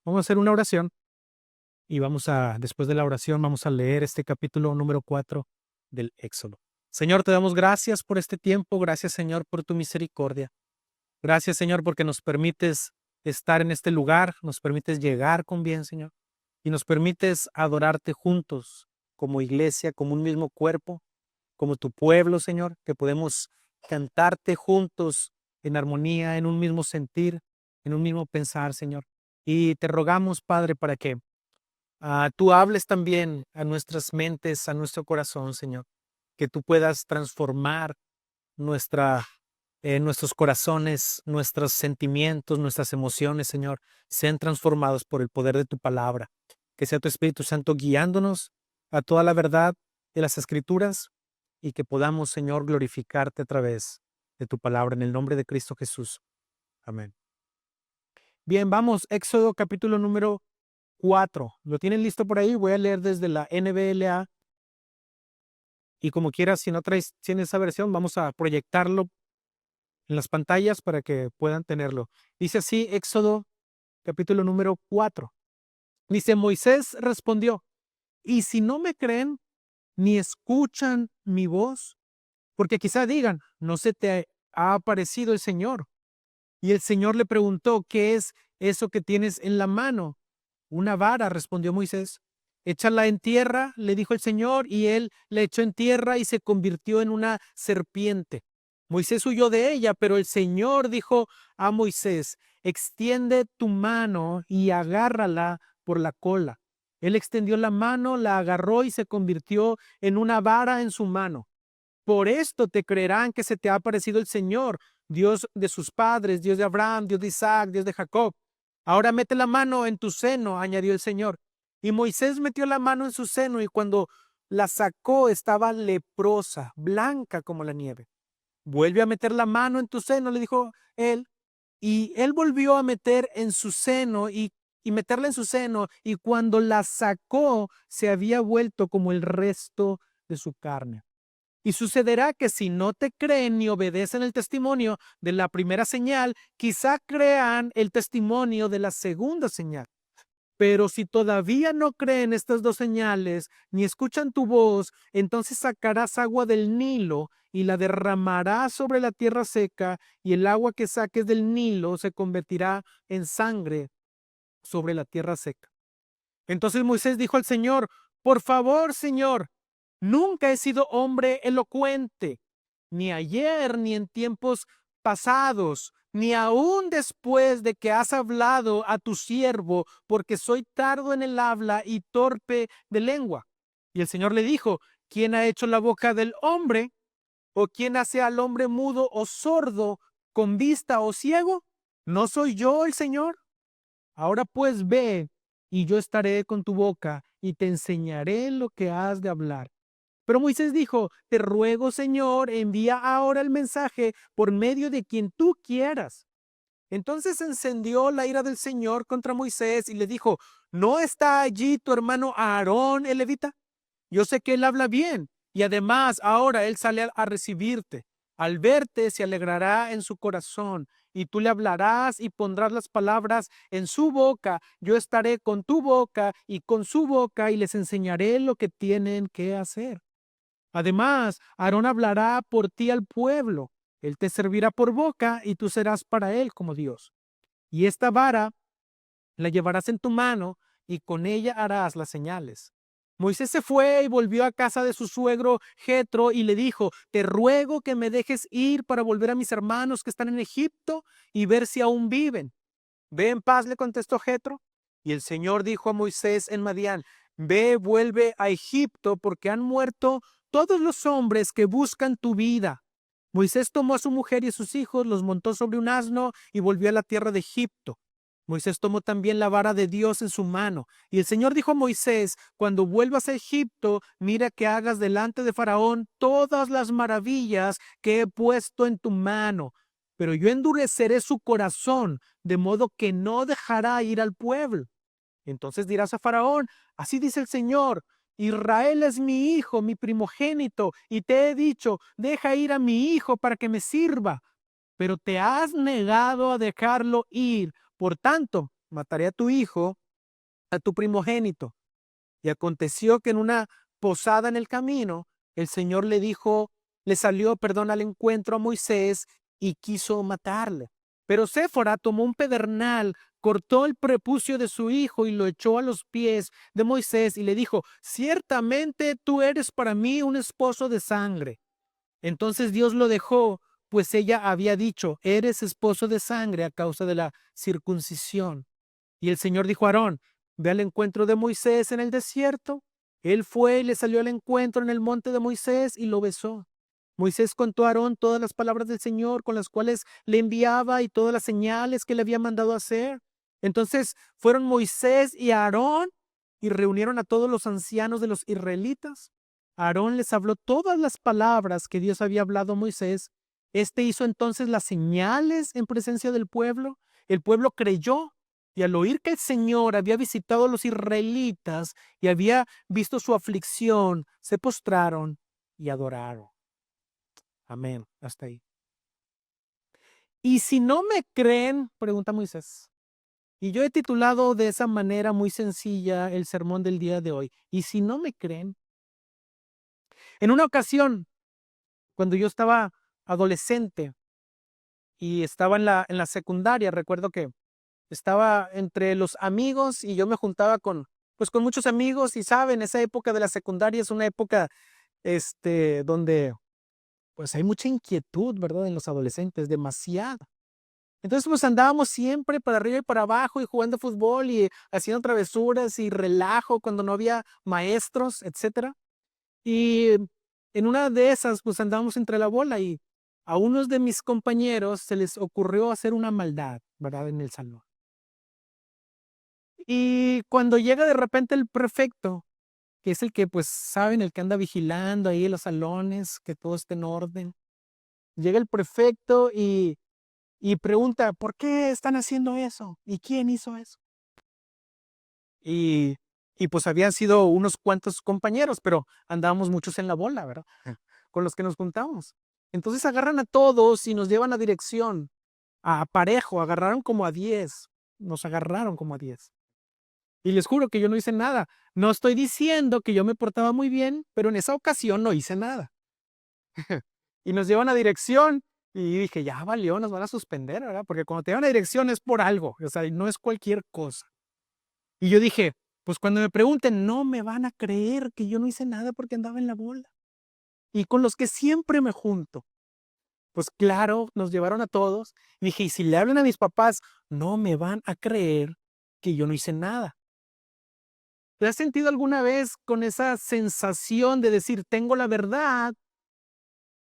Vamos a hacer una oración y después de la oración, vamos a leer este capítulo número 4 del Éxodo. Señor, te damos gracias por este tiempo. Gracias, Señor, por tu misericordia. Gracias, Señor, porque nos permites estar en este lugar, nos permites llegar con bien, Señor, y nos permites adorarte juntos como iglesia, como un mismo cuerpo, como tu pueblo, Señor, que podemos cantarte juntos en armonía, en un mismo sentir, en un mismo pensar, Señor. Y te rogamos, Padre, para que tú hables también a nuestras mentes, a nuestro corazón, Señor, que tú puedas transformar nuestra, nuestros corazones, nuestros sentimientos, nuestras emociones, Señor, sean transformados por el poder de tu palabra. Que sea tu Espíritu Santo guiándonos a toda la verdad de las Escrituras y que podamos, Señor, glorificarte a través de tu palabra en el nombre de Cristo Jesús. Amén. Bien, vamos, Éxodo capítulo número 4. ¿Lo tienen listo por ahí? Voy a leer desde la NBLA y como quieras, si no tienes esa versión, vamos a proyectarlo en las pantallas para que puedan tenerlo. Dice así, Éxodo capítulo número 4. Dice, Moisés respondió, ¿y si no me creen ni escuchan mi voz? Porque quizá digan, no se te ha aparecido el Señor. Y el Señor le preguntó, ¿qué es eso que tienes en la mano? Una vara, respondió Moisés. Échala en tierra, le dijo el Señor, y él la echó en tierra y se convirtió en una serpiente. Moisés huyó de ella, pero el Señor dijo a Moisés, extiende tu mano y agárrala por la cola. Él extendió la mano, la agarró y se convirtió en una vara en su mano. Por esto te creerán que se te ha aparecido el Señor, Dios de sus padres, Dios de Abraham, Dios de Isaac, Dios de Jacob. Ahora mete la mano en tu seno, añadió el Señor. Y Moisés metió la mano en su seno y cuando la sacó estaba leprosa, blanca como la nieve. Vuelve a meter la mano en tu seno, le dijo él. Y él volvió a meter en su seno y meterla en su seno. Y cuando la sacó, se había vuelto como el resto de su carne. Y sucederá que si no te creen ni obedecen el testimonio de la primera señal, quizá crean el testimonio de la segunda señal. Pero si todavía no creen estas dos señales, ni escuchan tu voz, entonces sacarás agua del Nilo y la derramarás sobre la tierra seca, y el agua que saques del Nilo se convertirá en sangre sobre la tierra seca. Entonces Moisés dijo al Señor, por favor, Señor, nunca he sido hombre elocuente, ni ayer ni en tiempos pasados, ni aún después de que has hablado a tu siervo, porque soy tardo en el habla y torpe de lengua. Y el Señor le dijo, ¿quién ha hecho la boca del hombre? ¿O quién hace al hombre mudo o sordo, con vista o ciego? ¿No soy yo el Señor? Ahora pues ve, y yo estaré con tu boca, y te enseñaré lo que has de hablar. Pero Moisés dijo, te ruego, Señor, envía ahora el mensaje por medio de quien tú quieras. Entonces encendió la ira del Señor contra Moisés y le dijo, ¿no está allí tu hermano Aarón el levita? Yo sé que él habla bien y además ahora él sale a recibirte. Al verte se alegrará en su corazón y tú le hablarás y pondrás las palabras en su boca. Yo estaré con tu boca y con su boca y les enseñaré lo que tienen que hacer. Además, Aarón hablará por ti al pueblo. Él te servirá por boca y tú serás para él como Dios. Y esta vara la llevarás en tu mano y con ella harás las señales. Moisés se fue y volvió a casa de su suegro Jetro y le dijo, te ruego que me dejes ir para volver a mis hermanos que están en Egipto y ver si aún viven. Ve en paz, le contestó Jetro. Y el Señor dijo a Moisés en Madián, ve, vuelve a Egipto porque han muerto todos los hombres que buscan tu vida. Moisés tomó a su mujer y a sus hijos, los montó sobre un asno y volvió a la tierra de Egipto. Moisés tomó también la vara de Dios en su mano. Y el Señor dijo a Moisés, cuando vuelvas a Egipto, mira que hagas delante de Faraón todas las maravillas que he puesto en tu mano. Pero yo endureceré su corazón, de modo que no dejará ir al pueblo. Entonces dirás a Faraón, así dice el Señor, Israel es mi hijo, mi primogénito, y te he dicho, deja ir a mi hijo para que me sirva. Pero te has negado a dejarlo ir. Por tanto, mataré a tu hijo, a tu primogénito. Y aconteció que en una posada en el camino, el Señor le salió, perdón, al encuentro a Moisés y quiso matarle. Pero Séfora tomó un pedernal, cortó el prepucio de su hijo y lo echó a los pies de Moisés y le dijo: ciertamente tú eres para mí un esposo de sangre. Entonces Dios lo dejó, pues ella había dicho: eres esposo de sangre a causa de la circuncisión. Y el Señor dijo a Aarón: ve al encuentro de Moisés en el desierto. Él fue y le salió al encuentro en el monte de Moisés y lo besó. Moisés contó a Aarón todas las palabras del Señor con las cuales le enviaba y todas las señales que le había mandado hacer. Entonces fueron Moisés y Aarón y reunieron a todos los ancianos de los israelitas. Aarón les habló todas las palabras que Dios había hablado a Moisés. Este hizo entonces las señales en presencia del pueblo. El pueblo creyó, y al oír que el Señor había visitado a los israelitas y había visto su aflicción, se postraron y adoraron. Amén. Hasta ahí. Y si no me creen, pregunta Moisés. Y yo he titulado de esa manera muy sencilla el sermón del día de hoy. Y si no me creen, en una ocasión, cuando yo estaba adolescente y estaba en la secundaria, recuerdo que estaba entre los amigos y yo me juntaba pues con muchos amigos, y saben, esa época de la secundaria es una época donde pues hay mucha inquietud, ¿verdad? En los adolescentes, demasiada. Entonces pues andábamos siempre para arriba y para abajo y jugando fútbol y haciendo travesuras y relajo cuando no había maestros, etcétera. Y en una de esas pues andábamos entre la bola y a unos de mis compañeros se les ocurrió hacer una maldad, ¿verdad? En el salón. Y cuando llega de repente el prefecto, que es el que, pues, saben, el que anda vigilando ahí en los salones, que todo esté en orden. Llega el prefecto y pregunta: ¿por qué están haciendo eso? ¿Y quién hizo eso? Y, y pues habían sido unos cuantos compañeros, pero andábamos muchos en la bola, ¿verdad? Con los que nos juntamos. Entonces agarran a todos y nos llevan a dirección, a parejo, agarraron como a 10, nos agarraron como a 10. Y les juro que yo no hice nada. No estoy diciendo que yo me portaba muy bien, pero en esa ocasión no hice nada. Y nos llevan a dirección y dije: ya valió, nos van a suspender, ¿verdad? Porque cuando te llevan a dirección es por algo, o sea, no es cualquier cosa. Y yo dije: pues cuando me pregunten, no me van a creer que yo no hice nada porque andaba en la bola. Y con los que siempre me junto. Pues claro, nos llevaron a todos. Y dije: y si le hablan a mis papás, no me van a creer que yo no hice nada. ¿Te has sentido alguna vez con esa sensación de decir: tengo la verdad,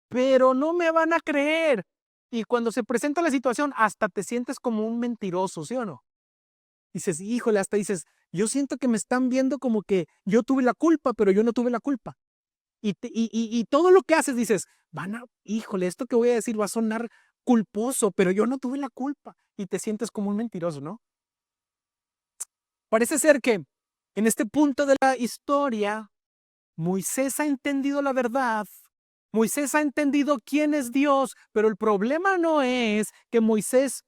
pero no me van a creer? Y cuando se presenta la situación, hasta te sientes como un mentiroso, ¿sí o no? Dices: híjole, hasta dices: yo siento que me están viendo como que yo tuve la culpa, pero yo no tuve la culpa. Y todo lo que haces dices: híjole, esto que voy a decir va a sonar culposo, pero yo no tuve la culpa. Y te sientes como un mentiroso, ¿no? Parece ser que en este punto de la historia, Moisés ha entendido la verdad. Moisés ha entendido quién es Dios, pero el problema no es que Moisés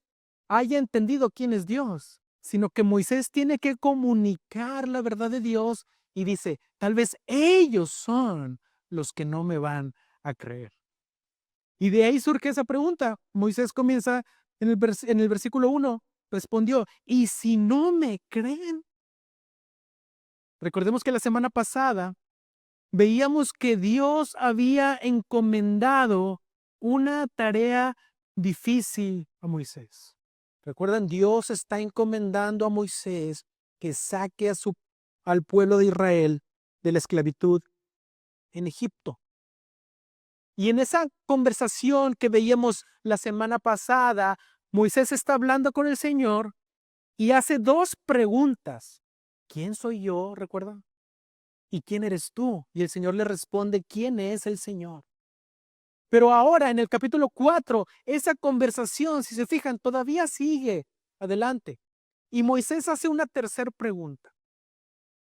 haya entendido quién es Dios, sino que Moisés tiene que comunicar la verdad de Dios y dice: tal vez ellos son los que no me van a creer. Y de ahí surge esa pregunta. Moisés comienza en el versículo 1, respondió: ¿y si no me creen? Recordemos que la semana pasada veíamos que Dios había encomendado una tarea difícil a Moisés. ¿Recuerdan? Dios está encomendando a Moisés que saque al pueblo de Israel de la esclavitud en Egipto. Y en esa conversación que veíamos la semana pasada, Moisés está hablando con el Señor y hace dos preguntas. ¿Quién soy yo? ¿Recuerdan? ¿Y quién eres tú? Y el Señor le responde: ¿quién es el Señor? Pero ahora en el capítulo 4, esa conversación, si se fijan, todavía sigue adelante. Y Moisés hace una tercera pregunta.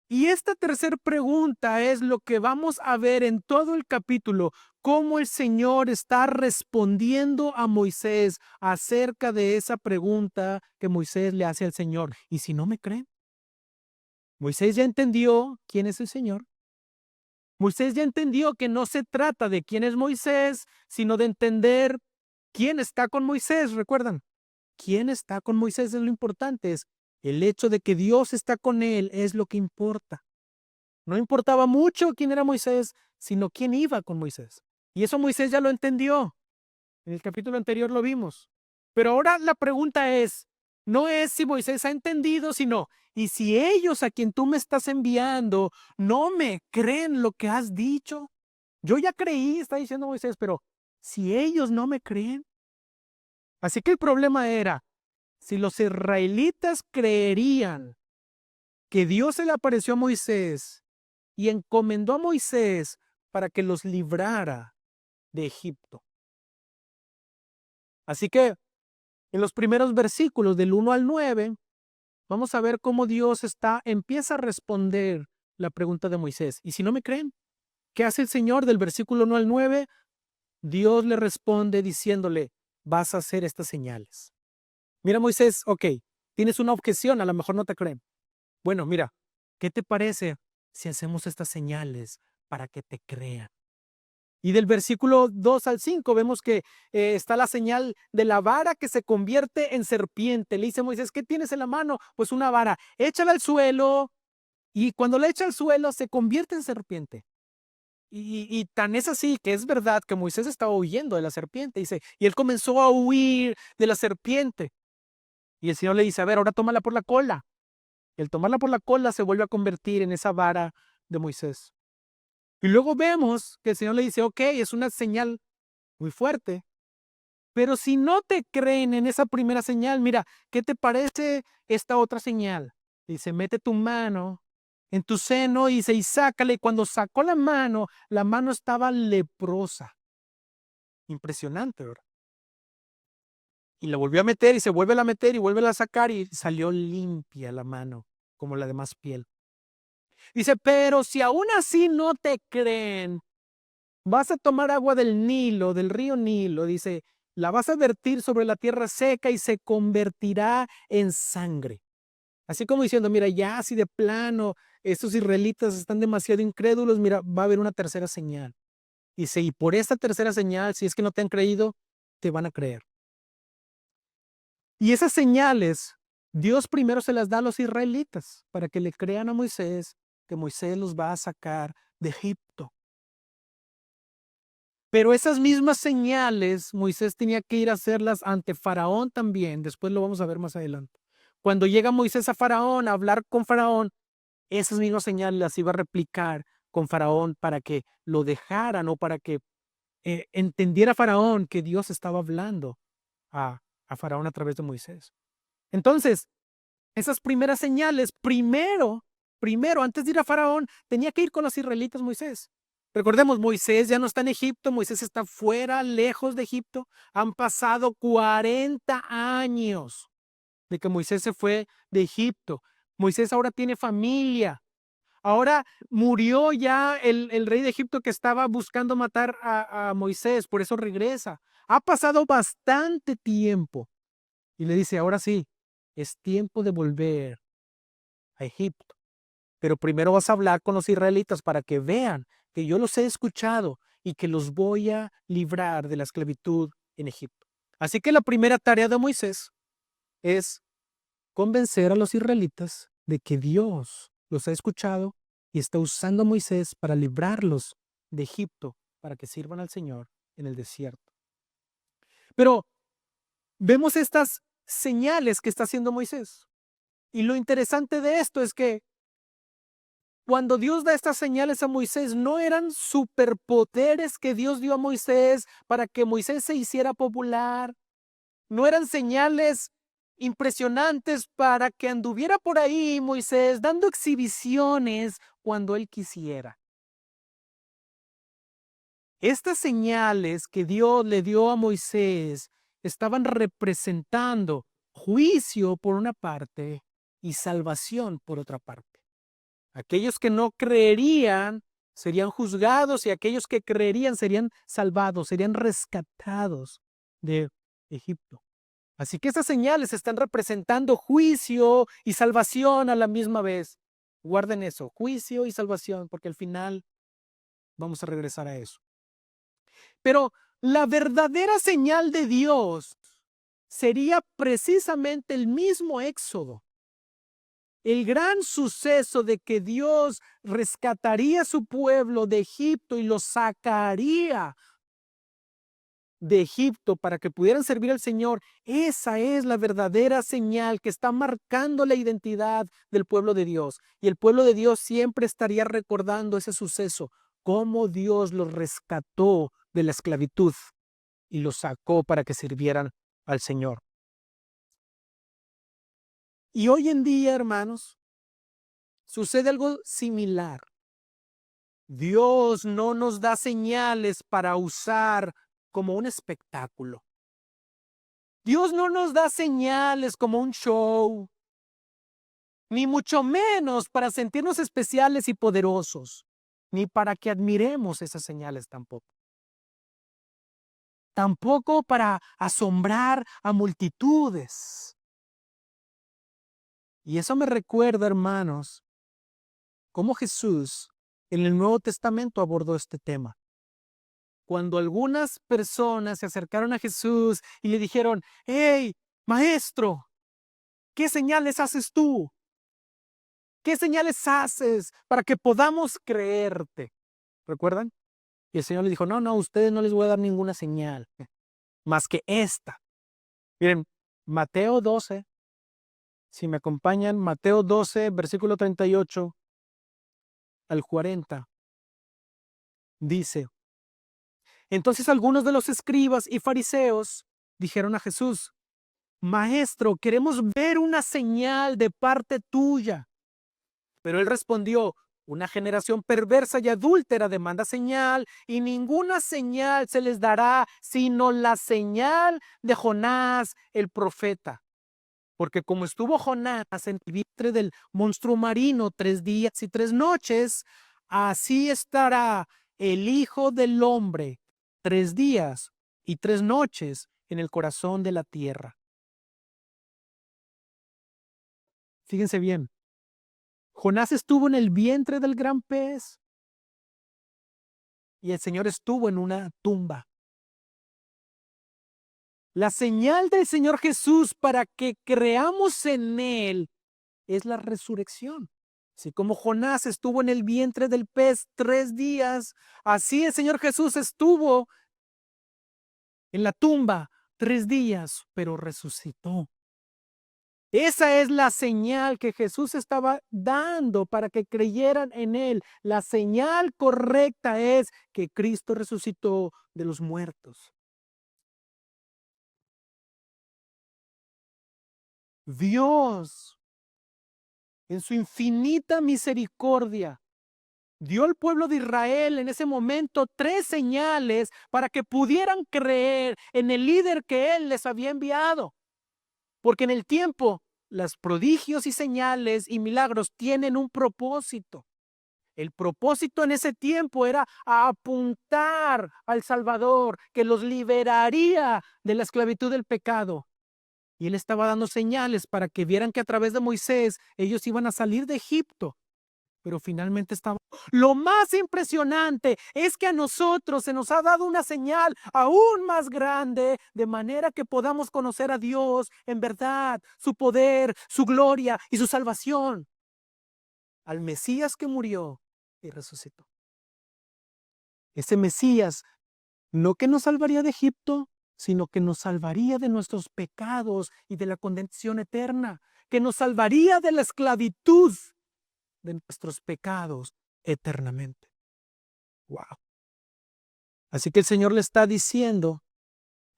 Y esta tercera pregunta es lo que vamos a ver en todo el capítulo, cómo el Señor está respondiendo a Moisés acerca de esa pregunta que Moisés le hace al Señor. Y si no me creen, Moisés ya entendió quién es el Señor. Moisés ya entendió que no se trata de quién es Moisés, sino de entender quién está con Moisés. ¿Recuerdan? ¿Quién está con Moisés es lo importante? Es el hecho de que Dios está con él es lo que importa. No importaba mucho quién era Moisés, sino quién iba con Moisés. Y eso Moisés ya lo entendió. En el capítulo anterior lo vimos. Pero ahora la pregunta es, no es si Moisés ha entendido, sino, ¿y si ellos a quien tú me estás enviando no me creen lo que has dicho? Yo ya creí, está diciendo Moisés, pero si ellos no me creen. Así que el problema era, si los israelitas creerían que Dios se le apareció a Moisés y encomendó a Moisés para que los librara de Egipto. Así que en los primeros versículos del 1 al 9, vamos a ver cómo Dios empieza a responder la pregunta de Moisés. Y si no me creen, ¿qué hace el Señor del versículo 1 al 9? Dios le responde diciéndole, vas a hacer estas señales. Mira Moisés, ok, tienes una objeción, a lo mejor no te creen. Bueno, mira, ¿qué te parece si hacemos estas señales para que te crean? Y del versículo 2 al 5 vemos que está la señal de la vara que se convierte en serpiente. Le dice Moisés, ¿qué tienes en la mano? Pues una vara. Échala al suelo y cuando la echa al suelo se convierte en serpiente. Y tan es así que es verdad que Moisés estaba huyendo de la serpiente. Dice, y él comenzó a huir de la serpiente. Y el Señor le dice, a ver, ahora tómala por la cola. Y el tomarla por la cola se vuelve a convertir en esa vara de Moisés. Y luego vemos que el Señor le dice, ok, es una señal muy fuerte, pero si no te creen en esa primera señal, mira, ¿qué te parece esta otra señal? Dice, mete tu mano en tu seno, dice, y sácale. Y cuando sacó la mano estaba leprosa. Impresionante, ¿verdad? Y la volvió a meter y se vuelve a meter y vuelve a sacar y salió limpia la mano, como la demás piel. Dice, pero si aún así no te creen, vas a tomar agua del Nilo, del río Nilo, dice, la vas a vertir sobre la tierra seca y se convertirá en sangre. Así como diciendo, mira, ya si de plano estos israelitas están demasiado incrédulos, mira, va a haber una tercera señal. Dice, y por esta tercera señal, si es que no te han creído, te van a creer. Y esas señales, Dios primero se las da a los israelitas para que le crean a Moisés, que Moisés los va a sacar de Egipto. Pero esas mismas señales, Moisés tenía que ir a hacerlas ante Faraón también. Después lo vamos a ver más adelante. Cuando llega Moisés a Faraón, a hablar con Faraón, esas mismas señales las iba a replicar con Faraón para que lo dejaran o para que entendiera Faraón que Dios estaba hablando a Faraón a través de Moisés. Entonces, esas primeras señales, primero, antes de ir a Faraón, tenía que ir con los israelitas Moisés. Recordemos, Moisés ya no está en Egipto, Moisés está fuera, lejos de Egipto. Han pasado 40 años de que Moisés se fue de Egipto. Moisés ahora tiene familia. Ahora murió ya el rey de Egipto que estaba buscando matar a Moisés, por eso regresa. Ha pasado bastante tiempo. Y le dice, ahora sí, es tiempo de volver a Egipto. Pero primero vas a hablar con los israelitas para que vean que yo los he escuchado y que los voy a librar de la esclavitud en Egipto. Así que la primera tarea de Moisés es convencer a los israelitas de que Dios los ha escuchado y está usando a Moisés para librarlos de Egipto, para que sirvan al Señor en el desierto. Pero vemos estas señales que está haciendo Moisés. Y lo interesante de esto es que cuando Dios da estas señales a Moisés, no eran superpoderes que Dios dio a Moisés para que Moisés se hiciera popular. No eran señales impresionantes para que anduviera por ahí Moisés dando exhibiciones cuando él quisiera. Estas señales que Dios le dio a Moisés estaban representando juicio por una parte y salvación por otra parte. Aquellos que no creerían serían juzgados y aquellos que creerían serían salvados, serían rescatados de Egipto. Así que esas señales están representando juicio y salvación a la misma vez. Guarden eso, juicio y salvación, porque al final vamos a regresar a eso. Pero la verdadera señal de Dios sería precisamente el mismo Éxodo. El gran suceso de que Dios rescataría a su pueblo de Egipto y lo sacaría de Egipto para que pudieran servir al Señor, esa es la verdadera señal que está marcando la identidad del pueblo de Dios. Y el pueblo de Dios siempre estaría recordando ese suceso, cómo Dios los rescató de la esclavitud y los sacó para que sirvieran al Señor. Y hoy en día, hermanos, sucede algo similar. Dios no nos da señales para usar como un espectáculo. Dios no nos da señales como un show, ni mucho menos para sentirnos especiales y poderosos, ni para que admiremos esas señales tampoco. Tampoco para asombrar a multitudes. Y eso me recuerda, hermanos, cómo Jesús en el Nuevo Testamento abordó este tema. Cuando algunas personas se acercaron a Jesús y le dijeron, hey, maestro, ¿qué señales haces tú? ¿Qué señales haces para que podamos creerte? ¿Recuerdan? Y el Señor le dijo, no, a ustedes no les voy a dar ninguna señal, más que esta. Miren, Mateo 12, si me acompañan, Mateo 12, versículo 38 al 40, dice, entonces algunos de los escribas y fariseos dijeron a Jesús, Maestro, queremos ver una señal de parte tuya. Pero él respondió, una generación perversa y adúltera demanda señal, y ninguna señal se les dará, sino la señal de Jonás, el profeta. Porque como estuvo Jonás en el vientre del monstruo marino 3 días y 3 noches, así estará el Hijo del Hombre 3 días y 3 noches en el corazón de la tierra. Fíjense bien. Jonás estuvo en el vientre del gran pez y el Señor estuvo en una tumba. La señal del Señor Jesús para que creamos en Él es la resurrección. Así como Jonás estuvo en el vientre del pez 3 días, así el Señor Jesús estuvo en la tumba 3 días, pero resucitó. Esa es la señal que Jesús estaba dando para que creyeran en Él. La señal correcta es que Cristo resucitó de los muertos. Dios, en su infinita misericordia, dio al pueblo de Israel en ese momento 3 señales para que pudieran creer en el líder que Él les había enviado. Porque en el tiempo, los prodigios y señales y milagros tienen un propósito. El propósito en ese tiempo era apuntar al Salvador, que los liberaría de la esclavitud del pecado. Y Él estaba dando señales para que vieran que a través de Moisés ellos iban a salir de Egipto. Pero finalmente estaba. Lo más impresionante es que a nosotros se nos ha dado una señal aún más grande, de manera que podamos conocer a Dios en verdad, su poder, su gloria y su salvación. Al Mesías que murió y resucitó. Ese Mesías no que nos salvaría de Egipto, sino que nos salvaría de nuestros pecados y de la condenación eterna, que nos salvaría de la esclavitud de nuestros pecados eternamente. Wow. Así que el Señor le está diciendo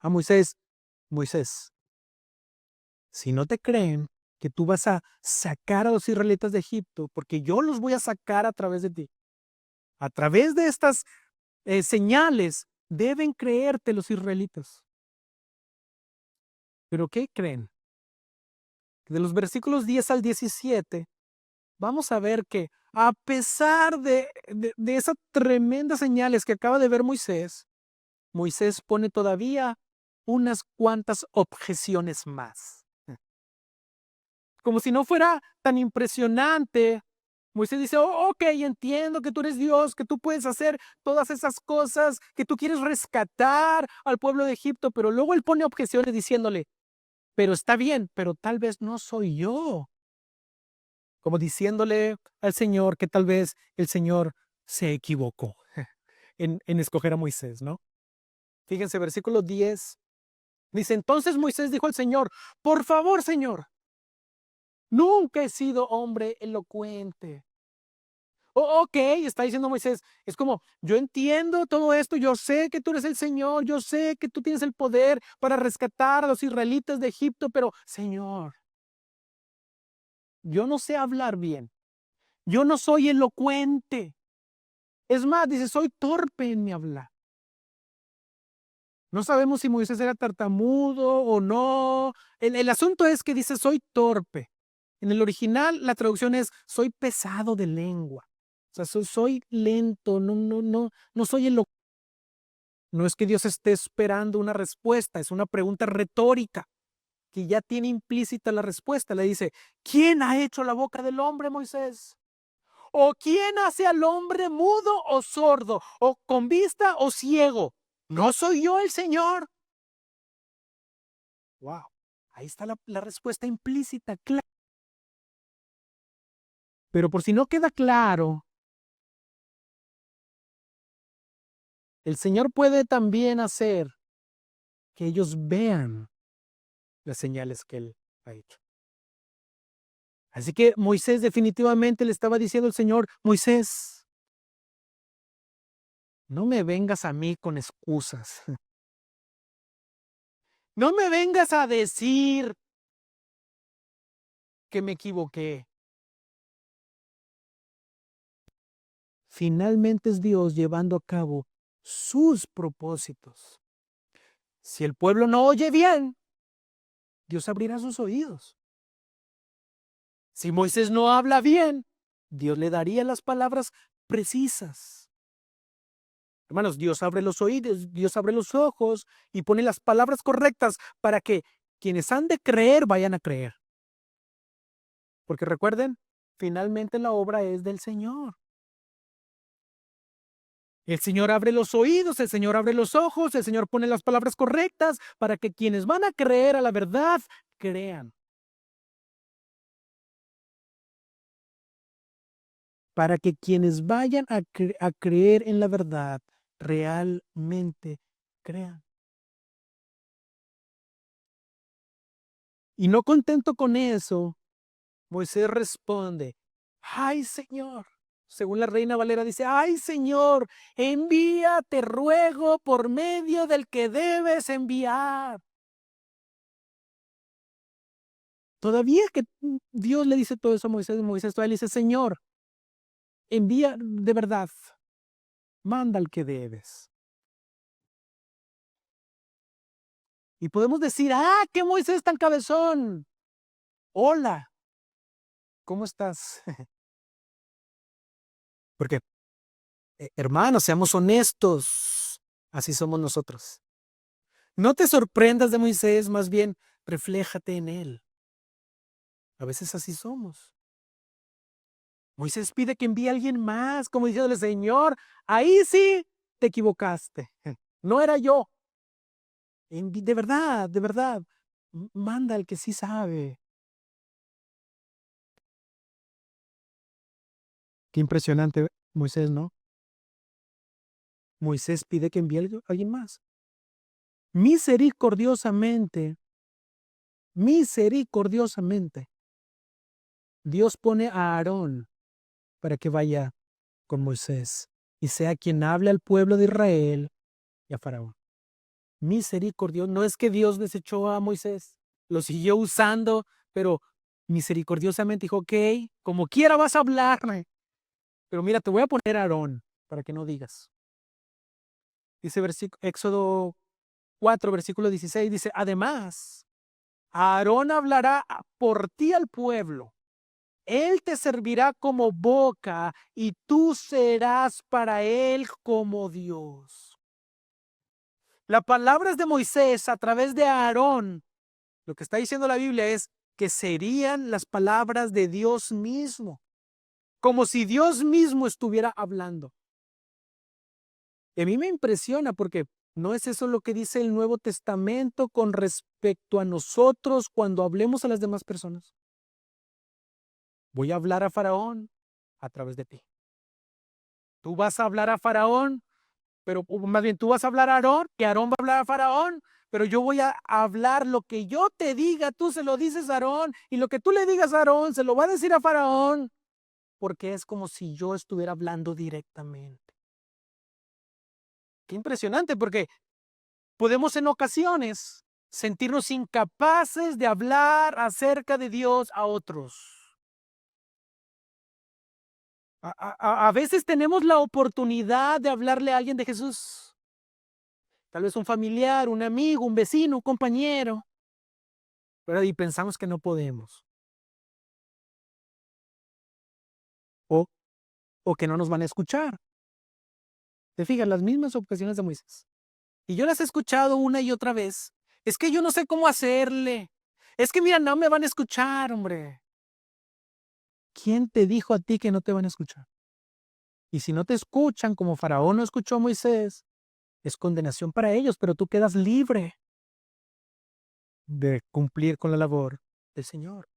a Moisés, Moisés, si no te creen que tú vas a sacar a los israelitas de Egipto, porque yo los voy a sacar a través de ti, a través de estas señales, deben creerte los israelitas. ¿Pero qué creen? De los versículos 10 al 17, vamos a ver que A pesar de esas tremendas señales que acaba de ver Moisés, Moisés pone todavía unas cuantas objeciones más. Como si no fuera tan impresionante, Moisés dice, "Oh, ok, entiendo que tú eres Dios, que tú puedes hacer todas esas cosas, que tú quieres rescatar al pueblo de Egipto", pero luego él pone objeciones diciéndole, pero está bien, pero tal vez no soy yo. Como diciéndole al Señor que tal vez el Señor se equivocó en escoger a Moisés, ¿no? Fíjense, versículo 10 dice, entonces Moisés dijo al Señor, por favor, Señor, nunca he sido hombre elocuente. Ok, está diciendo Moisés, es como, yo entiendo todo esto, yo sé que tú eres el Señor, yo sé que tú tienes el poder para rescatar a los israelitas de Egipto, pero Señor, yo no sé hablar bien, yo no soy elocuente. Es más, dice, soy torpe en mi hablar. No sabemos si Moisés era tartamudo o no. El asunto es que dice, soy torpe. En el original, la traducción es, soy pesado de lengua. O sea, soy lento, no soy elocuente. No es que Dios esté esperando una respuesta, es una pregunta retórica que ya tiene implícita la respuesta. Le dice, ¿quién ha hecho la boca del hombre, Moisés? ¿O quién hace al hombre mudo o sordo, o con vista o ciego? ¿No soy yo el Señor? Wow, ahí está la respuesta implícita, clara. Pero por si no queda claro, el Señor puede también hacer que ellos vean las señales que Él ha hecho. Así que Moisés definitivamente le estaba diciendo al Señor, Moisés, no me vengas a mí con excusas. No me vengas a decir que me equivoqué. Finalmente es Dios llevando a cabo sus propósitos. Si el pueblo no oye bien, Dios abrirá sus oídos. Si Moisés no habla bien, Dios le daría las palabras precisas. Hermanos, Dios abre los oídos, Dios abre los ojos y pone las palabras correctas para que quienes han de creer vayan a creer. Porque recuerden, finalmente la obra es del Señor. El Señor abre los oídos, el Señor abre los ojos, el Señor pone las palabras correctas para que quienes van a creer a la verdad, crean. Para que quienes vayan a creer en la verdad, realmente crean. Y no contento con eso, Moisés responde, ay Señor, según la Reina Valera dice, ay Señor, envía, te ruego, por medio del que debes enviar. Todavía que Dios le dice todo eso a Moisés, Moisés todavía le dice, Señor, envía de verdad, manda al que debes. Y podemos decir, qué Moisés tan cabezón. Hola, ¿cómo estás? Porque, hermanos, seamos honestos, así somos nosotros. No te sorprendas de Moisés, más bien, refléjate en él. A veces así somos. Moisés pide que envíe a alguien más, como diciéndole, Señor, ahí sí te equivocaste. No era yo. De verdad, manda al que sí sabe. Qué impresionante Moisés, ¿no? Moisés pide que envíe a alguien más. Misericordiosamente, misericordiosamente, Dios pone a Aarón para que vaya con Moisés y sea quien hable al pueblo de Israel y a Faraón. Misericordio, no es que Dios desechó a Moisés, lo siguió usando, pero misericordiosamente dijo, ok, como quiera vas a hablarme, pero mira, te voy a poner a Aarón para que no digas. Dice Éxodo 4, versículo 16, dice, además, Aarón hablará por ti al pueblo. Él te servirá como boca y tú serás para él como Dios. Las palabras de Moisés a través de Aarón, lo que está diciendo la Biblia es que serían las palabras de Dios mismo, como si Dios mismo estuviera hablando. Y a mí me impresiona porque ¿no es eso lo que dice el Nuevo Testamento con respecto a nosotros cuando hablemos a las demás personas? Voy a hablar a Faraón a través de ti. Tú vas a hablar a Faraón, pero más bien tú vas a hablar a Aarón, que Aarón va a hablar a Faraón, pero yo voy a hablar lo que yo te diga, tú se lo dices a Aarón, y lo que tú le digas a Aarón se lo va a decir a Faraón, porque es como si yo estuviera hablando directamente. Qué impresionante, porque podemos en ocasiones sentirnos incapaces de hablar acerca de Dios a otros. A veces tenemos la oportunidad de hablarle a alguien de Jesús. Tal vez un familiar, un amigo, un vecino, un compañero. Pero y pensamos que no podemos. O, o que no nos van a escuchar. Te fijas, las mismas ocasiones de Moisés. Y yo las he escuchado una y otra vez. Es que yo no sé cómo hacerle. Es que mira, no me van a escuchar, hombre. ¿Quién te dijo a ti que no te van a escuchar? Y si no te escuchan, como Faraón no escuchó a Moisés, es condenación para ellos, pero tú quedas libre de cumplir con la labor del Señor.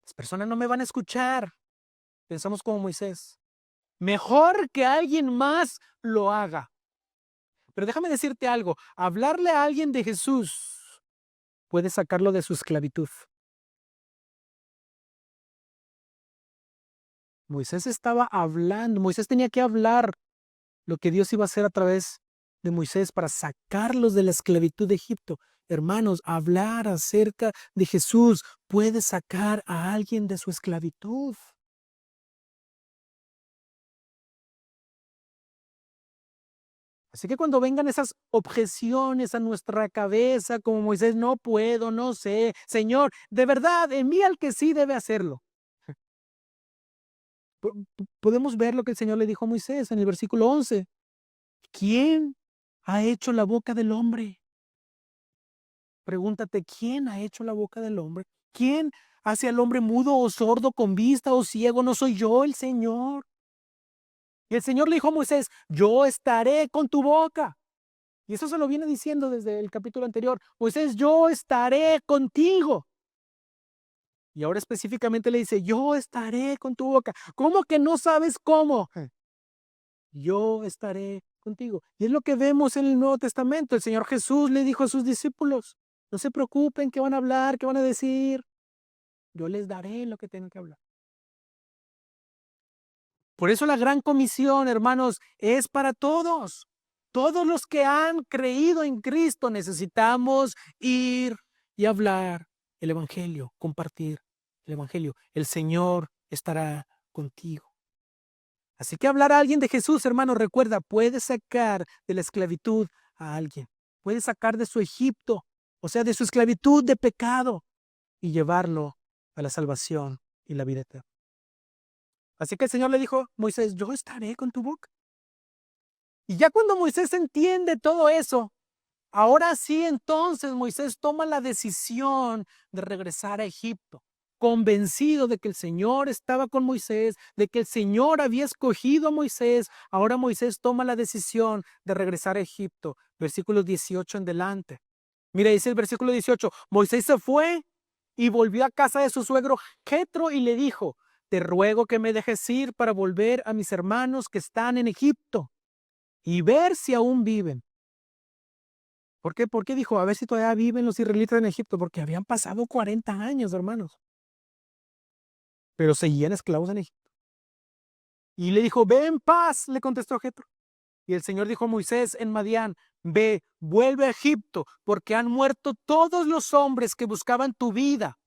Las personas no me van a escuchar. Pensamos como Moisés. Mejor que alguien más lo haga. Pero déjame decirte algo. Hablarle a alguien de Jesús puede sacarlo de su esclavitud. Moisés estaba hablando. Moisés tenía que hablar lo que Dios iba a hacer a través de Moisés para sacarlos de la esclavitud de Egipto. Hermanos, hablar acerca de Jesús puede sacar a alguien de su esclavitud. Así que cuando vengan esas objeciones a nuestra cabeza, como Moisés, no puedo, no sé, Señor, de verdad, envía al que sí debe hacerlo. Podemos ver lo que el Señor le dijo a Moisés en el versículo 11. ¿Quién ha hecho la boca del hombre? Pregúntate, ¿quién ha hecho la boca del hombre? ¿Quién hace al hombre mudo o sordo con vista o ciego? ¿No soy yo el Señor? Y el Señor le dijo a Moisés, yo estaré con tu boca. Y eso se lo viene diciendo desde el capítulo anterior. Moisés, yo estaré contigo. Y ahora específicamente le dice, yo estaré con tu boca. ¿Cómo que no sabes cómo? Yo estaré contigo. Y es lo que vemos en el Nuevo Testamento. El Señor Jesús le dijo a sus discípulos, no se preocupen qué van a hablar, qué van a decir. Yo les daré lo que tengan que hablar. Por eso la gran comisión, hermanos, es para todos. Todos los que han creído en Cristo necesitamos ir y hablar el Evangelio, compartir el Evangelio. El Señor estará contigo. Así que hablar a alguien de Jesús, hermano, recuerda, puede sacar de la esclavitud a alguien. Puede sacar de su Egipto, o sea, de su esclavitud de pecado y llevarlo a la salvación y la vida eterna. Así que el Señor le dijo, Moisés, yo estaré con tu boca. Y ya cuando Moisés entiende todo eso, ahora sí entonces Moisés toma la decisión de regresar a Egipto, convencido de que el Señor estaba con Moisés, de que el Señor había escogido a Moisés. Ahora Moisés toma la decisión de regresar a Egipto. Versículo 18 en delante. Mira, dice el versículo 18, Moisés se fue y volvió a casa de su suegro Jetro y le dijo, te ruego que me dejes ir para volver a mis hermanos que están en Egipto y ver si aún viven. ¿Por qué? ¿Por qué dijo, a ver si todavía viven los israelitas en Egipto? Porque habían pasado 40 años, hermanos. Pero seguían esclavos en Egipto. Y le dijo, ve en paz, le contestó Jetro. Y el Señor dijo a Moisés en Madián, ve, vuelve a Egipto, porque han muerto todos los hombres que buscaban tu vida.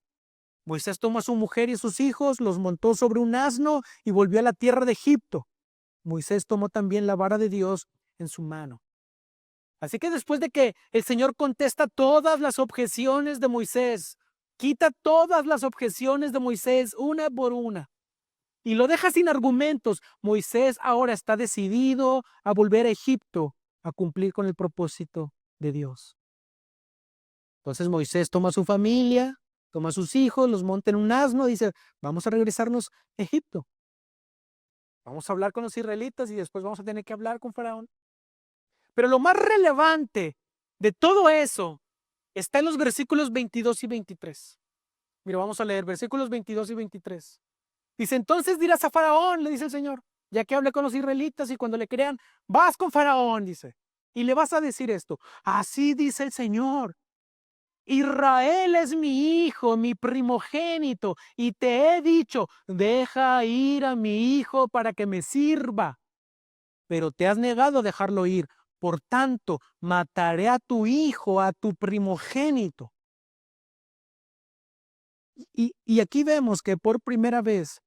Moisés tomó a su mujer y a sus hijos, los montó sobre un asno y volvió a la tierra de Egipto. Moisés tomó también la vara de Dios en su mano. Así que después de que el Señor contesta todas las objeciones de Moisés, quita todas las objeciones de Moisés una por una y lo deja sin argumentos. Moisés ahora está decidido a volver a Egipto a cumplir con el propósito de Dios. Entonces Moisés toma a su familia, toma a sus hijos, los monta en un asno, dice, vamos a regresarnos a Egipto. Vamos a hablar con los israelitas y después vamos a tener que hablar con Faraón. Pero lo más relevante de todo eso está en los versículos 22 y 23. Mira, vamos a leer versículos 22 y 23. Dice, entonces dirás a Faraón, le dice el Señor, ya que hablé con los israelitas y cuando le crean, vas con Faraón, dice, y le vas a decir esto. Así dice el Señor. Israel es mi hijo, mi primogénito, y te he dicho, deja ir a mi hijo para que me sirva. Pero te has negado a dejarlo ir. Por tanto, mataré a tu hijo, a tu primogénito. Y aquí vemos que por primera vez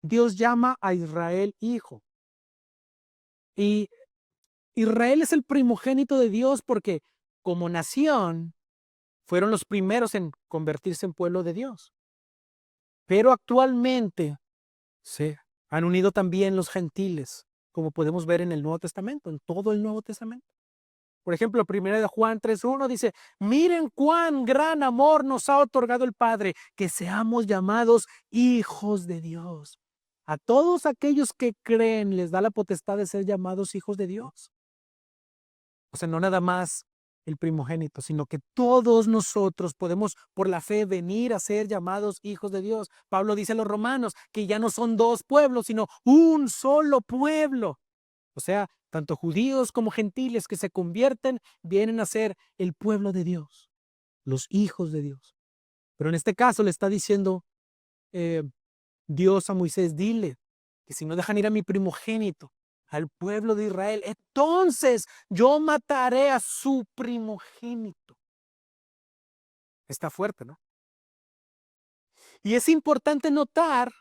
Dios llama a Israel hijo. Y Israel es el primogénito de Dios porque como nación fueron los primeros en convertirse en pueblo de Dios. Pero actualmente se han unido también los gentiles, como podemos ver en el Nuevo Testamento, en todo el Nuevo Testamento. Por ejemplo, 1 de Juan 3:1 dice, miren cuán gran amor nos ha otorgado el Padre, que seamos llamados hijos de Dios. A todos aquellos que creen les da la potestad de ser llamados hijos de Dios. O sea, no nada más el primogénito, sino que todos nosotros podemos por la fe venir a ser llamados hijos de Dios. Pablo dice a los romanos que ya no son dos pueblos, sino un solo pueblo. O sea, tanto judíos como gentiles que se convierten vienen a ser el pueblo de Dios, los hijos de Dios. Pero en este caso le está diciendo Dios a Moisés, dile que si no dejan ir a mi primogénito, al pueblo de Israel, entonces yo mataré a su primogénito. Está fuerte, ¿no? Y es importante notar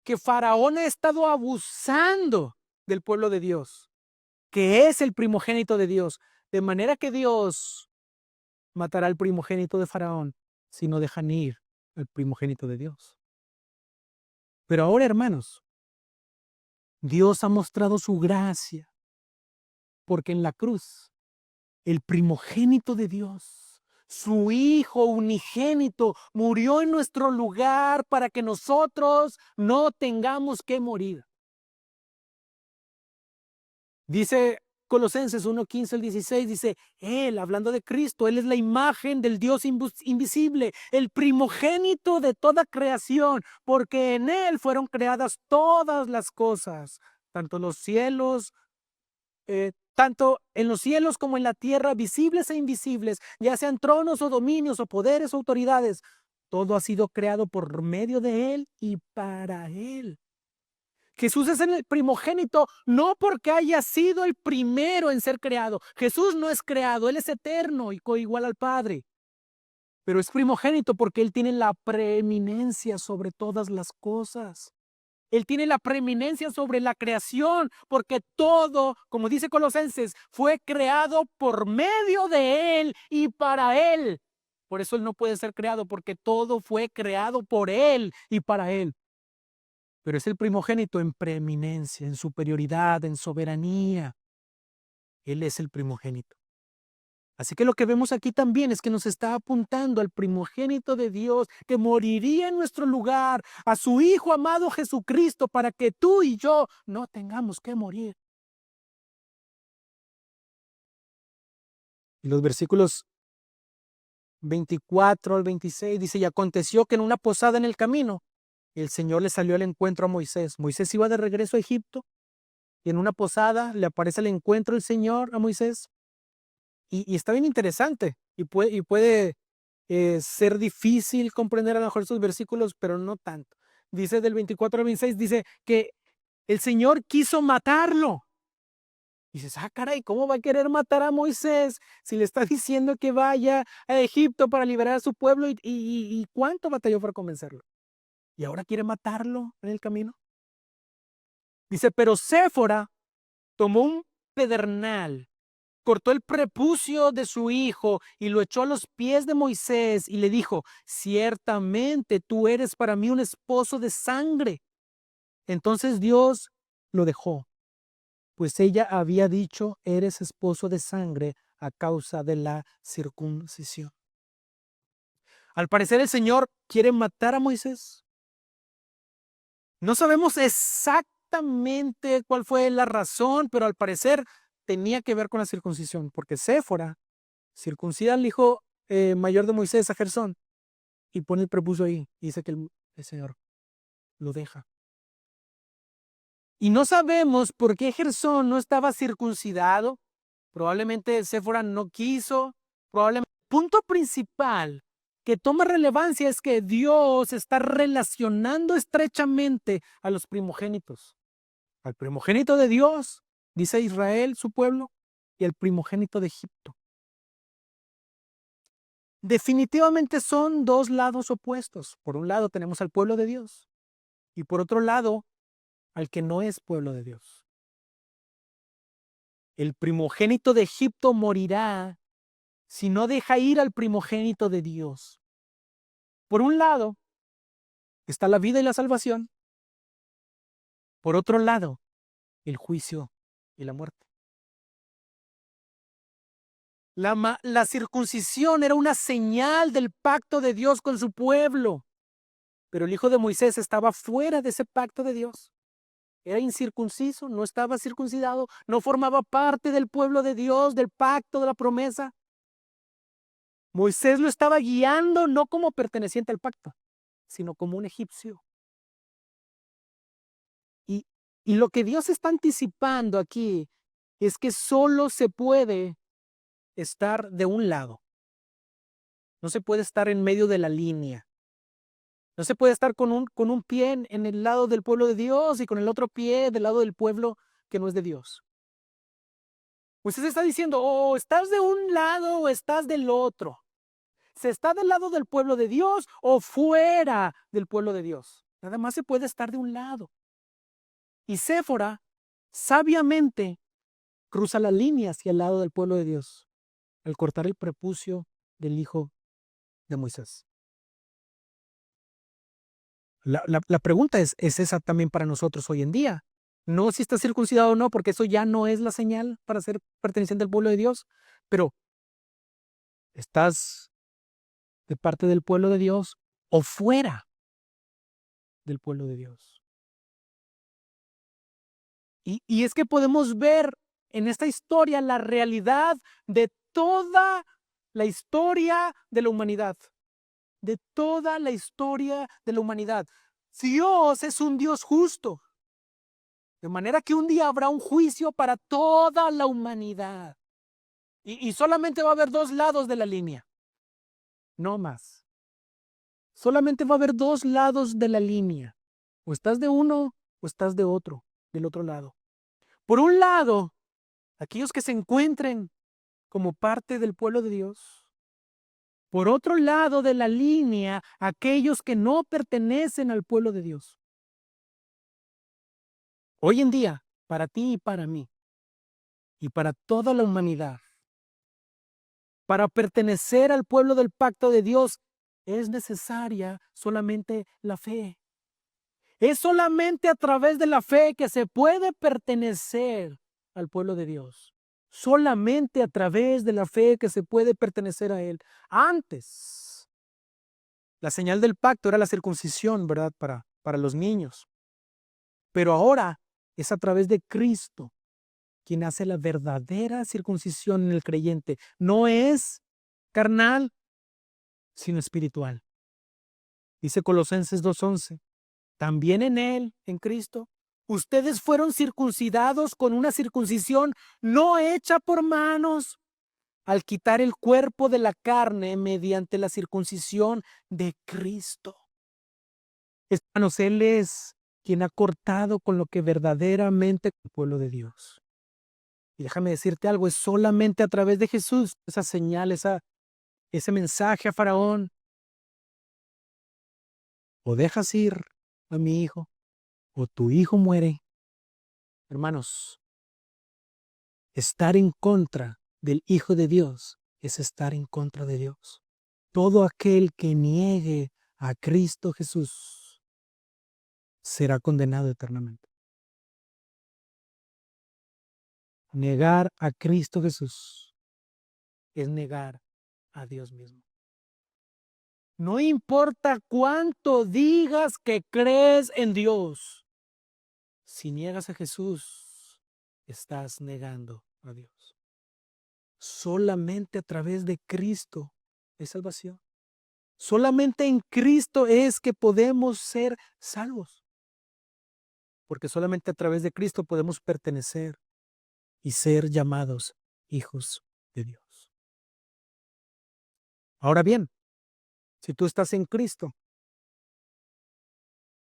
que Faraón ha estado abusando del pueblo de Dios, que es el primogénito de Dios, de manera que Dios matará al primogénito de Faraón si no dejan ir al primogénito de Dios. Pero ahora, hermanos, Dios ha mostrado su gracia, porque en la cruz, el primogénito de Dios, su Hijo unigénito, murió en nuestro lugar para que nosotros no tengamos que morir. Dice Colosenses 1:15-16, dice, Él, hablando de Cristo, Él es la imagen del Dios invisible, el primogénito de toda creación, porque en Él fueron creadas todas las cosas, tanto tanto en los cielos como en la tierra, visibles e invisibles, ya sean tronos o dominios o poderes o autoridades. Todo ha sido creado por medio de Él y para Él. Jesús es el primogénito, no porque haya sido el primero en ser creado. Jesús no es creado, Él es eterno y coigual al Padre. Pero es primogénito porque Él tiene la preeminencia sobre todas las cosas. Él tiene la preeminencia sobre la creación, porque todo, como dice Colosenses, fue creado por medio de Él y para Él. Por eso Él no puede ser creado, porque todo fue creado por Él y para Él. Pero es el primogénito en preeminencia, en superioridad, en soberanía. Él es el primogénito. Así que lo que vemos aquí también es que nos está apuntando al primogénito de Dios que moriría en nuestro lugar, a su Hijo amado Jesucristo, para que tú y yo no tengamos que morir. Y los versículos 24 al 26 dice, y aconteció que en una posada en el camino, el Señor le salió al encuentro a Moisés. Moisés iba de regreso a Egipto y en una posada le aparece al encuentro el Señor a Moisés. Y está bien interesante y puede ser difícil comprender a lo mejor estos versículos, pero no tanto. Dice del 24 al 26, dice que el Señor quiso matarlo. Y dices, caray, ¿cómo va a querer matar a Moisés si le está diciendo que vaya a Egipto para liberar a su pueblo? ¿Y cuánto batalló para convencerlo? ¿Y ahora quiere matarlo en el camino? Dice, pero Séfora tomó un pedernal cortó el prepucio de su hijo y lo echó a los pies de Moisés y le dijo: ciertamente tú eres para mí un esposo de sangre. Entonces Dios lo dejó, pues ella había dicho: eres esposo de sangre a causa de la circuncisión. Al parecer el Señor quiere matar a Moisés. No sabemos exactamente cuál fue la razón, pero al parecer tenía que ver con la circuncisión, porque Séfora circuncida al hijo mayor de Moisés, a Gersón, y pone el prepucio ahí, y dice que el Señor lo deja. Y no sabemos por qué Gersón no estaba circuncidado. Probablemente Séfora no quiso. Probablemente. El punto principal que toma relevancia es que Dios está relacionando estrechamente a los primogénitos. Al primogénito de Dios, dice Israel, su pueblo, y al primogénito de Egipto. Definitivamente son dos lados opuestos. Por un lado tenemos al pueblo de Dios y por otro lado al que no es pueblo de Dios. El primogénito de Egipto morirá si no deja ir al primogénito de Dios. Por un lado está la vida y la salvación. Por otro lado, el juicio y la muerte. La circuncisión era una señal del pacto de Dios con su pueblo, pero el hijo de Moisés estaba fuera de ese pacto de Dios. Era incircunciso, no estaba circuncidado, no formaba parte del pueblo de Dios, del pacto, de la promesa. Moisés lo estaba guiando no como perteneciente al pacto, sino como un egipcio. Y lo que Dios está anticipando aquí es que solo se puede estar de un lado. No se puede estar en medio de la línea. No se puede estar con un pie en el lado del pueblo de Dios y con el otro pie del lado del pueblo que no es de Dios. Usted está diciendo: o estás de un lado o estás del otro. ¿Se está del lado del pueblo de Dios o fuera del pueblo de Dios? Nada más se puede estar de un lado. Y Séfora sabiamente cruza la línea hacia el lado del pueblo de Dios al cortar el prepucio del hijo de Moisés. La pregunta es esa también para nosotros hoy en día. No si estás circuncidado o no, porque eso ya no es la señal para ser perteneciente al pueblo de Dios, pero ¿estás de parte del pueblo de Dios o fuera del pueblo de Dios? Y es que podemos ver en esta historia la realidad de toda la historia de la humanidad. De toda la historia de la humanidad. Dios es un Dios justo. De manera que un día habrá un juicio para toda la humanidad. Y solamente va a haber dos lados de la línea. No más. Solamente va a haber dos lados de la línea. O estás de uno o estás de otro, del otro lado. Por un lado, aquellos que se encuentren como parte del pueblo de Dios. Por otro lado de la línea, aquellos que no pertenecen al pueblo de Dios. Hoy en día, para ti y para mí, y para toda la humanidad, para pertenecer al pueblo del pacto de Dios, es necesaria solamente la fe. Es solamente a través de la fe que se puede pertenecer al pueblo de Dios. Solamente a través de la fe que se puede pertenecer a Él. Antes, la señal del pacto era la circuncisión, ¿verdad? Para los niños. Pero ahora es a través de Cristo quien hace la verdadera circuncisión en el creyente. No es carnal, sino espiritual. Dice Colosenses 2:11. También en Él, en Cristo, ustedes fueron circuncidados con una circuncisión no hecha por manos, al quitar el cuerpo de la carne mediante la circuncisión de Cristo. Hermanos, Él es quien ha cortado con lo que verdaderamente es el pueblo de Dios. Y déjame decirte algo, es solamente a través de Jesús, esa señal, ese mensaje a Faraón. O dejas ir a mi hijo, o tu hijo muere. Hermanos, estar en contra del Hijo de Dios es estar en contra de Dios. Todo aquel que niegue a Cristo Jesús será condenado eternamente. Negar a Cristo Jesús es negar a Dios mismo. No importa cuánto digas que crees en Dios, si niegas a Jesús, estás negando a Dios. Solamente a través de Cristo es salvación. Solamente en Cristo es que podemos ser salvos. Porque solamente a través de Cristo podemos pertenecer y ser llamados hijos de Dios. Ahora bien, si tú estás en Cristo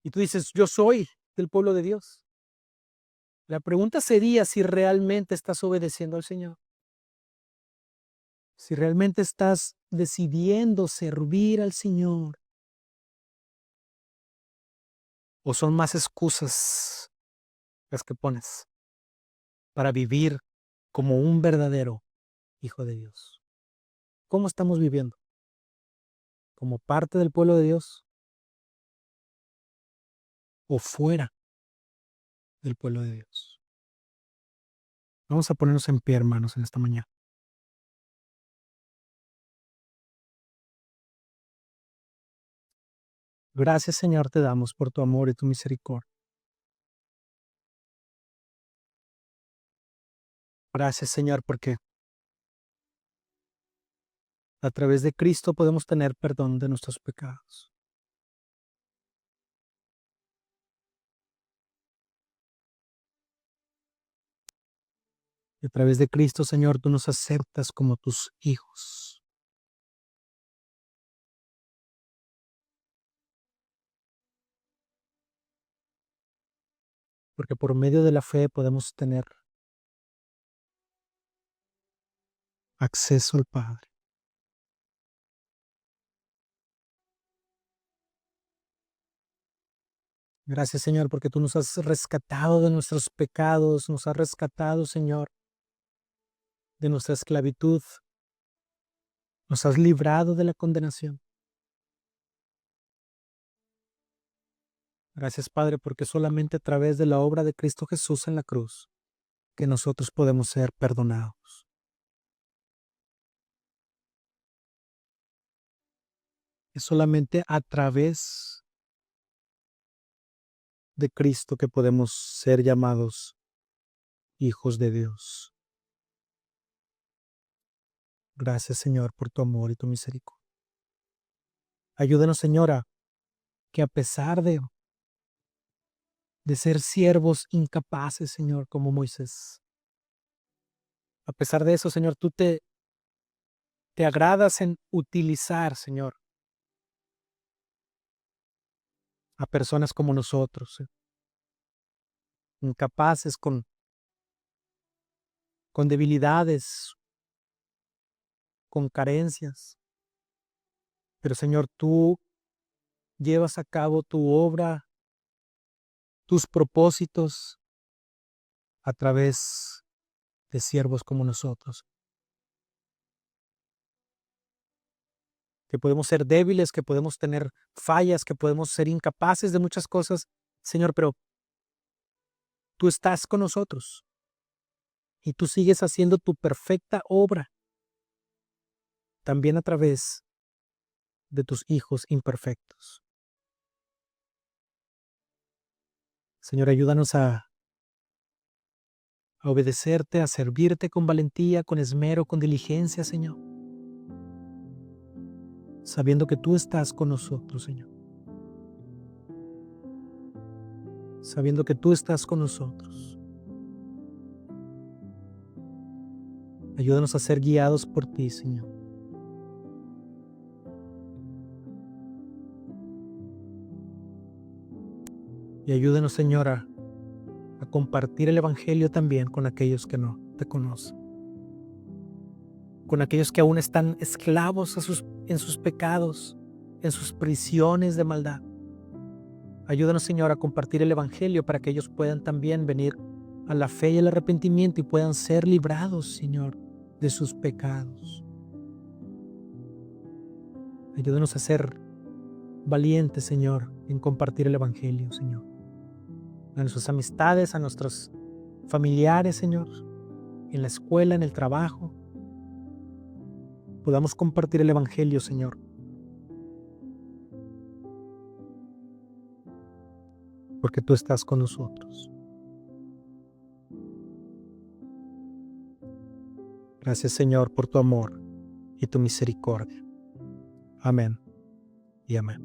y tú dices, yo soy del pueblo de Dios, la pregunta sería si realmente estás obedeciendo al Señor. Si realmente estás decidiendo servir al Señor. ¿O son más excusas las que pones para vivir como un verdadero hijo de Dios? ¿Cómo estamos viviendo? ¿Como parte del pueblo de Dios? ¿O fuera del pueblo de Dios? Vamos a ponernos en pie, hermanos, en esta mañana. Gracias, Señor, te damos por tu amor y tu misericordia. Gracias, Señor, porque a través de Cristo podemos tener perdón de nuestros pecados. Y a través de Cristo, Señor, tú nos aceptas como tus hijos. Porque por medio de la fe podemos tener acceso al Padre. Gracias, Señor, porque tú nos has rescatado de nuestros pecados, nos has rescatado, Señor, de nuestra esclavitud, nos has librado de la condenación. Gracias, Padre, porque solamente a través de la obra de Cristo Jesús en la cruz que nosotros podemos ser perdonados. Es solamente a través de Cristo que podemos ser llamados hijos de Dios. Gracias, Señor, por tu amor y tu misericordia. Ayúdanos, Señora, que a pesar de ser siervos incapaces, Señor, como Moisés, a pesar de eso, Señor, tú te agradas en utilizar, Señor, a personas como nosotros, incapaces, con debilidades, con carencias. Pero, Señor, tú llevas a cabo tu obra, tus propósitos a través de siervos como nosotros. Que podemos ser débiles, que podemos tener fallas, que podemos ser incapaces de muchas cosas, Señor, pero tú estás con nosotros y tú sigues haciendo tu perfecta obra también a través de tus hijos imperfectos. Señor, ayúdanos a obedecerte, a servirte con valentía, con esmero, con diligencia, Señor, sabiendo que tú estás con nosotros, Señor. Sabiendo que tú estás con nosotros. Ayúdanos a ser guiados por ti, Señor. Y ayúdanos, Señor, a compartir el Evangelio también con aquellos que no te conocen. Con aquellos que aún están esclavos en sus pecados, en sus prisiones de maldad. Ayúdanos, Señor, a compartir el Evangelio para que ellos puedan también venir a la fe y el arrepentimiento y puedan ser librados, Señor, de sus pecados. Ayúdanos a ser valientes, Señor, en compartir el Evangelio, Señor. A nuestras amistades, a nuestros familiares, Señor, en la escuela, en el trabajo, podamos compartir el Evangelio, Señor. Porque tú estás con nosotros. Gracias, Señor, por tu amor y tu misericordia. Amén y amén.